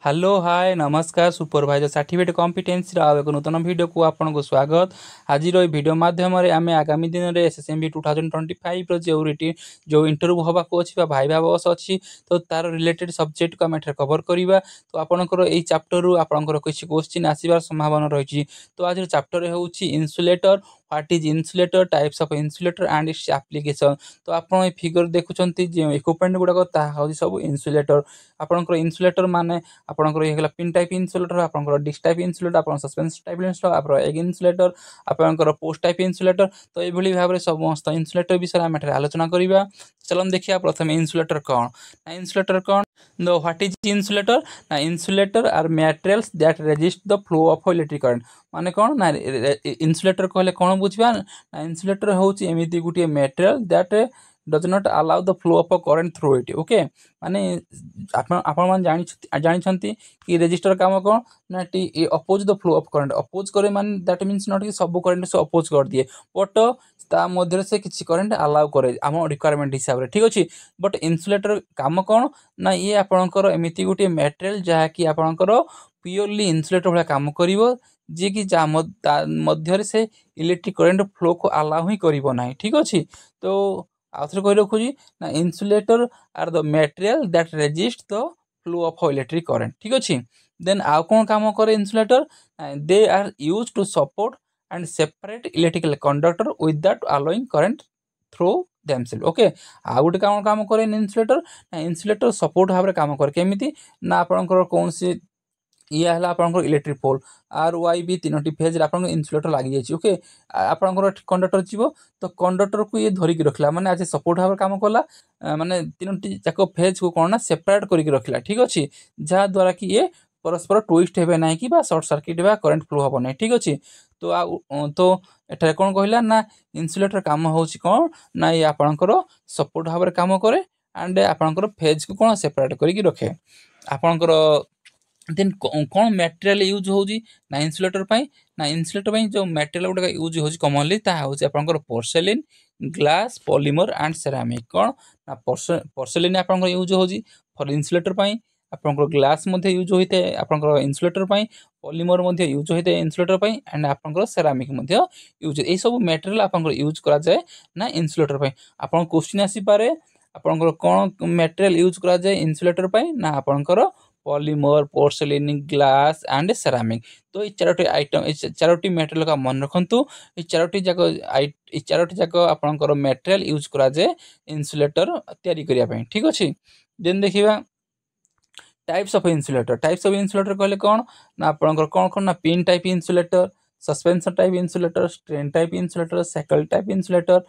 Hello hi नमस्कार supervisor certificate competency आउ एक नूतन वीडियो को आपको स्वागत। आज वीडियो माध्यम आम आगामी दिन में SSMB 2025 जो रिटिन जो इंटरव्यू हवा अच्छी भाइवा बस अच्छी तो तार रिलेटेड सब्जेक्ट को आम कवर करवा। तो आपंकर यही चैप्टर आपंकर किसी क्वेश्चन आसबार संभावना रही। तो आज चैप्टर हूँ insulator what is insulator types of insulator and its application. तो आप फिगर देखुंत जो इक्विपमेंट गुड़ाक सब इन्सुलेटर आपंकर इन्सुलेटर माने आपंकर ये पिन टाइप इन्सुलेटर आपंकर डिस्क टाइप इन्सुलेटर आप सस्पेंस टाइप इन्सुलेटर आप एग इन्सुलेटर आपंकर पोस्ट टाइप इन्सुलेटर। तो ये भाव में समस्त इन्सुलेटर विषय आम आलोचना करवा। चलन देखिए प्रथम इन्सुलेटर कौन ना इन्सुलेटर कौन द व्हाट इज इन्सुलेटर ना insulator are materials that resist the flow of electric current माने कौन ना इन्सुलेटर कहले कौन बुझा ना इन्सुलेटर हूँ एमती गोटे material that does not allow the flow of current through it okay माने आपण जानी कि रेजिस्टर काम कौन ना oppose the flow of current oppose करे माने दैट मीन्स नॉट कि सब करंट से अपोज कर दिए बट ता मध्य से किसी करंट अलाउ करे आम रिक्वायरमेंट हिसाब से ठीक अच्छे। बट इन्सुलेटर काम कौन ना ये आपणकर एमती गोटे मटेरियल जहाँकि आपणकर प्योरली इन्सुलेटर भाया काम कर जी कि मध्य से इलेक्ट्रिक करंट फ्लो को अलाउ ही करना ठीक अच्छे। तो आउे कही रखुची ना insulator are the material that resist the flow of electric current ठीक अच्छे। देन आउ कौन काम करे insulator they are use to support and separate electrical conductor without allowing current through themself okay. आउ गोटे कौन काम करे इन्सुलेटर ना इन्सुलेटर सपोर्ट भाव में काम करे केमिति ना आपंकर कौन सी ये है आपंकर इलेक्ट्रिक पोल आर वाई भी तीनो फेज आप इन्सुलेटर लग जाए ओके। आपंकर कंडक्टर जीव तो कंडक्टर को ये धरिकी रखला माने आज सपोर्ट भाव काम कला माने तीनो जाक फेज को कौन ना सेपरेट करके रखला ठीक अच्छे जहाँ द्वारा कि ये परस्पर ट्विस्ट हे ना कि शॉर्ट सर्किट करंट फ्लो हम ना ठीक अच्छे। तो एठारे कौन कहला ना इन्सुलेटर काम हूँ कौन ना ये आपंकर सपोर्ट भाव में काम करे एंड आपंकर फेज को कौन सेपरेट करके रखे आपंकर। देन कौन मटेरियल यूज होजी ना इन्सुलेटर ना इन्सुलेटर जो मटेरियल गुड़ा यूज हो कमनली हूँ आपंकर पोर्सेलिन ग्लास पॉलीमर एंड सेरामिक कौन ना पोर्सेलिन आप यूज होजी फॉर इन्सुलेटर आपंकर ग्लास यूज होता है आपंकर इन्सुलेटर पॉलीमर यूज होता है इन्सुलेटर एंड आपंकर सेरामिक यूज ये सब मटेरियल आपंकर यूज करा जाए ना इन्सुलेटर आपन क्वेश्चन आसीपारे आपंकर कौन मटेरियल यूज करा जाए इन्सुलेटर ना आपंकर पॉलीमर पोर्सेलिन ग्लास एंड सेरामिक। तो ये चारोटी आइटम चारोटी मटेरियल का मन रखु ये चारोटी जाक आपंकर मटेरियल यूज करा जाए इन्सुलेटर तैयारी करने ठीक अच्छे। देन देखिए टाइप्स ऑफ इन्सुलेटर कहले कौन ना आपंकर कौन कौन ना pin type insulator suspension type insulator strain type insulator shackle type insulator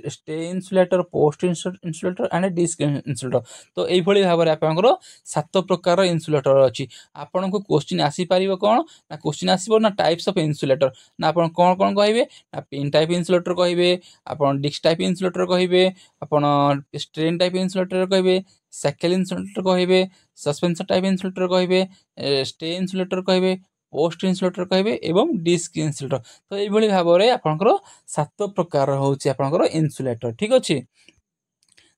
stay insulator post insulator and disc insulator. तो यही भाव में आपंकर 7 प्रकार इन्सुलेटर अच्छी आपन को क्वेश्चन आसीपर कौन ना क्वेश्चन आसो ना टाइप्स ऑफ इन्सुलेटर ना आप कौन कौन कहे ना पिन टाइप इन्सुलेटर कहे आप डिस्क टाइप इन्सुलेटर कहे आप स्ट्रेन टाइप इन्सुलेटर कहे सैकल इन्सुलेटर कहे सस्पेंशन टाइप इन्सुलेटर कहे स्टे इन्सुलेटर कहे पोस्ट इन्सुलेटर कहे एवं डिस्क इन्सुलेटर। तो ये भाव में आपंकर 7 प्रकार हूँ आपंकर इन्सुलेटर ठीक अच्छे।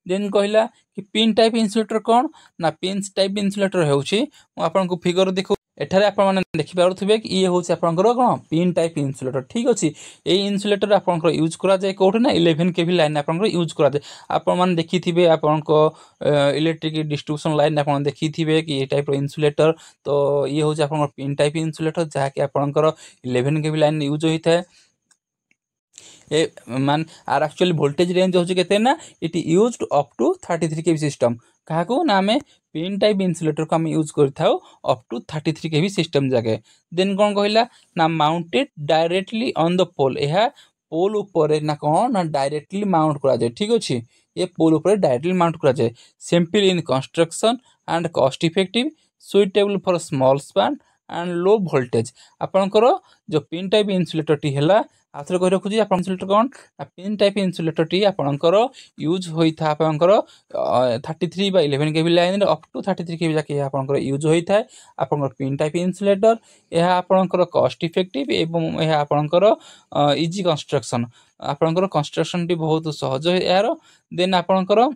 देन कहला कि पिन टाइप इन्सुलेटर कौन ना पिन टाइप इन्सुलेटर होको फिगर देखो एठारे आपने देखिपे कि ये हूँ आपंकर कौन पिन टाइप इन्सुलेटर ठीक अच्छे। ये इन्सुलेटर आपंकर यूज करा जाए कौटे ना 11 kV लाइन आपंकर यूज करा जाए आपने देखिथे आपंक इलेक्ट्रिक डिस्ट्रीब्यूशन लाइन आप देखिथे कि ये टाइप इन्सुलेटर। तो ये हूँ आप पिन टाइप इन्सुलेटर जहाँकि आपंकर 11 kV लाइन यूज होता है ए मान आर एक्चुअली वोल्टेज रेंज हो ना it use up to 33 kV system क्या ना आम पिन टाइप इन्सुलेटर को आम यूज कर अप टू 33 kV सिस्टम जगह। देन कौन कहला ना माउंटेड डायरेक्टली ऑन द पोल यह पोल ऊपर ना कौन ना डायरेक्टली माउंट करा जाए ठीक अच्छे। ये पोल ऊपर डायरेक्टली माउंट करा जाए simple in construction and cost effective suitable for small span and low voltage आपंकर जो पिन टाइप इन्सुलेटर टी है आउे कही रखुच्छी आप इन्सुलेटर कौन पिन टाइप इन्सुलेटर टी आपंकर यूज होता है आपंकर 33 by 11 kV line up to 33 kV जाके आपंकर यूज होता है आपंकर पिन टाइप इन्सुलेटर यह आपंकर कॉस्ट इफेक्टिव एवं यह आपंकर इजी कंस्ट्रक्शन आपंकर कंस्ट्रक्शन टी बहुत सहज है यार। देन आपंकर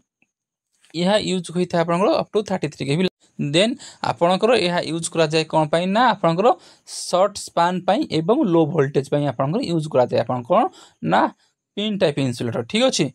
यह यूज होता है आपंकर अप टू 33 kV देन आपणकर यह यूज करा जाए कौन पाई ना आपणकर शॉर्ट स्पान पाई एवं लो वोल्टेज पाई आपणकर यूज करा जाए आपन कौन ना पिन टाइप इन्सुलेटर ठीक अछि।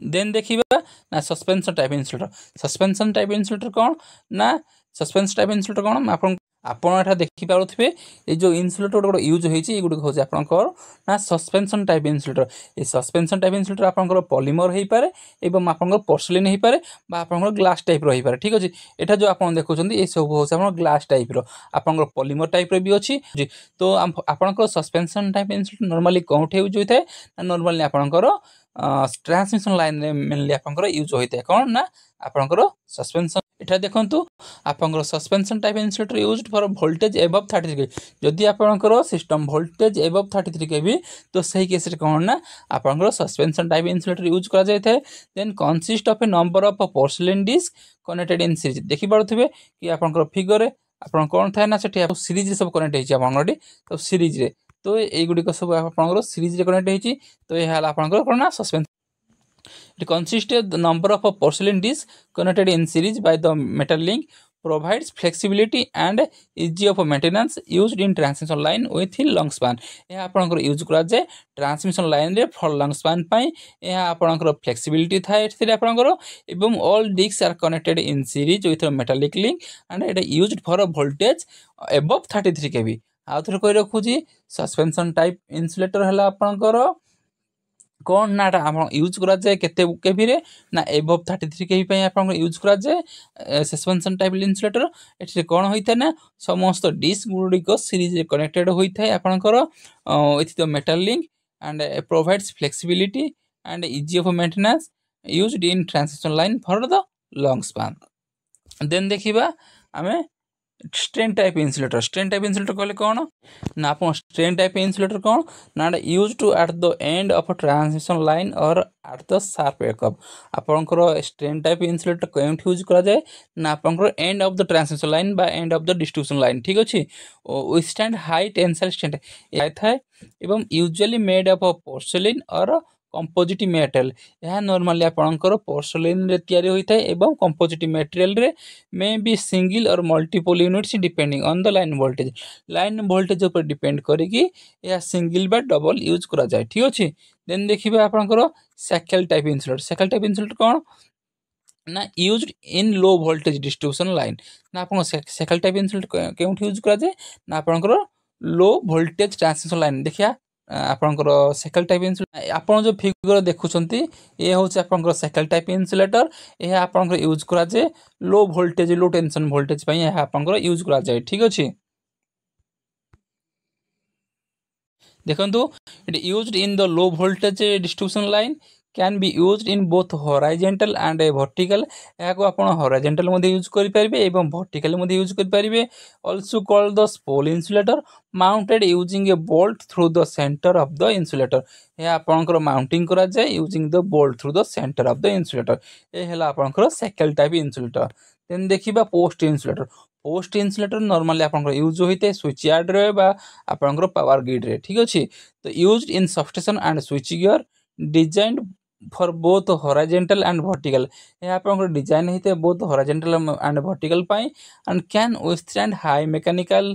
देन देखिबा ना suspension type insulator. Suspension type insulator कौन ना सस्पेंशन टाइप इन्सुलेटर कौन आपन आपण एटा देखि पारुथिबे ए जो इन्सुलेटर गोटे यूज होईची ए गुडी होजे आपनकर ना सस्पेंशन टाइप इन्सुलेटर। ए सस्पेंशन टाइप इन्सुलेटर आपनकर पॉलीमर हेई पारे एवं आपनकर पोर्सिलिन हेई पारे बा आपनकर ग्लास टाइप रही पारे ठीक अछि। एटा जो आपन देखुचंदी ए सब होसे आपन ग्लास टाइप रो आपनकर पॉलीमर टाइप रो भी अछि। तो आपनकर सस्पेंशन टाइप इन्सुलेटर नॉर्मली कोठे यूज होइते ना नॉर्मली आपनकर ट्रांसमिशन लाइन रे मेनली आपनकर यूज होइते कोन ना आपनकर सस्पेंशन एटा देखंतु आपनकर suspension type insulator used for voltage above 33 केवी। जदि आपनकर सिस्टम वोल्टेज एबव 33 केवी तो सही केस रे कोन ना आपनकर सस्पेंशन टाइप इन्सुलेटर यूज करा जाय थाए। Then consist of a number of porcelain disc connected in series देखि पारुथिबे कि आपनकर फिगर रे आपन कोन थाए ना सेठी सीरीज रे सब कनेक्ट हेची आपनकर तो सीरीज रे तो एई गुडी को सब आपनकर सीरीज रे कनेक्ट हेची तो ए हला आपनकर कोन ना suspension it consists of the number of porcelain discs connected in series by the metal link provides flexibility and easy of maintenance used in transmission line with long span। यह आपनकर use करा जाय transmission line रे for long span पाई यह आपनकर flexibility थाए एथिरे आपनकर एवं all discs are connected in series with metallic link and it used for voltage above 33 kV. आ थोर कहि रखुजी सस्पेंशन टाइप इन्सुलेटर हला आपनकर कौन ना यूज करा जाए केते केवी रे ना एबव 33 केवी पे आपन यूज करा जाए सस्पेंशन टाइप इन्सुलेटर। एठी कोन होइता ना समस्त डिस्क गुडी को सीरीज रे कनेक्टेड होइथाय आपनकर with the metal link and provides flexibility and easy of maintenance used in transmission line for the long span. Then देखिबा हमें strain type insulator. Strain type insulator कहले कौन ना आप स्ट्रेन टाइप इन्सुलेटर कौन ना use to at the end of transmission line और at the sharp एकअप। आपनकर स्ट्रेन टाइप इन्सुलेटर केउंट यूज करा जाए ना आपनकर end of the transmission line बा and of the distribution line ठीक अछि। विथस्टैंड हाई टेंसाइल स्ट्रेंथ आइ थाए एवं usually made up of porcelain और कंपोजिट मेटल। यह नॉर्मली आपनकर पोर्सिलिन रे तयारी होइथाय एवं कंपोजिट मटेरियल रे मे बी सिंगल और multiple units depending on the line voltage. Line voltage ऊपर डिपेंड करिकी या सिंगल बा डबल यूज करा जाय ठीक अछि। देन देखिबे आपनकर shackle type insulator. Shackle type insulator कोन ना used in low voltage distribution line ना आपन सैकल टाइप इन्सुलेटर केउंठ यूज करा जाय ना आपनकर लो वोल्टेज ट्रांसमिशन लाइन देखिया आपनकर सैकल टाइप इन्सुलेटर आपन जो फिगर देखुछंती ए होचे आपनकर सैकल टाइप इन्सुलेटर। ए आपनकर यूज करा जाय लो वोल्टेज लो टेंशन वोल्टेज पई ए आपनकर यूज करा जाय ठीक अछि। देखंतु it used in the low voltage distribution line can be used in both horizontal and vertical. या को आपण हॉरिजॉन्टल मध्ये यूज करि परिबे एवं वर्टिकल मध्ये यूज करि परिबे। Also called the spool insulator mounted using a bolt through the centre of the insulator. ये आपनकर माउंटिंग करा जाय using the bolt through the centre of the insulator. ए हला आपनकर सैकल टाइप इन्सुलेटर। देन देखिबा post insulator. Post insulator normally आपनकर use होइते स्विच यार्ड रे बा आपनकर पावर ग्रिड रे ठीक अछि। तो used in substation and switch gear designed for both horizontal and vertical. ये आपनकर डिजाइन हेते बोथ हॉरिजॉन्टल एंड वर्टिकल पाई and can withstand high mechanical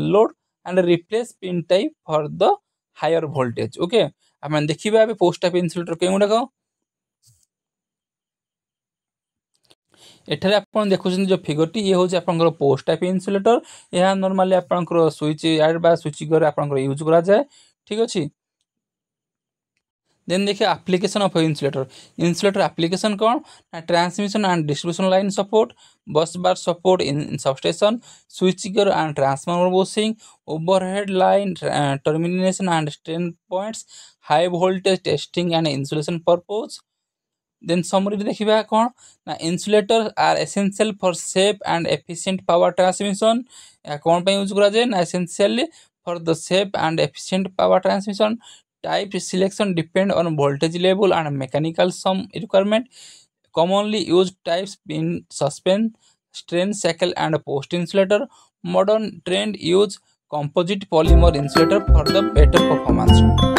load and replace pin type for the higher voltage okay. आपण देखिबा अबे post type insulator केउडा को एठारे आपण देखुछन जो फिगर टी ये होछ आपनकर पोस्ट टाइप इन्सुलेटर। यह नॉर्मली आपनकर स्विच यार्ड बा स्विच गियर आपनकर यूज करा जाय ठीक अछि। देन देखिए application of insulator. Insulator application कौन ना transmission and distribution line support bus bar support in substation switch gear and transformer bushing overhead line termination and strain points high voltage testing and insulation purpose. Then summary देखिबा कोन ना insulator are essential for safe and efficient power transmission. या कोन पे use करा जाय ना essentially for the safe and efficient power transmission. Type selection depend on voltage level and mechanical some requirement. Commonly used types in suspension, strain, shackle, and post insulator. Modern trend use composite polymer insulator for the better performance.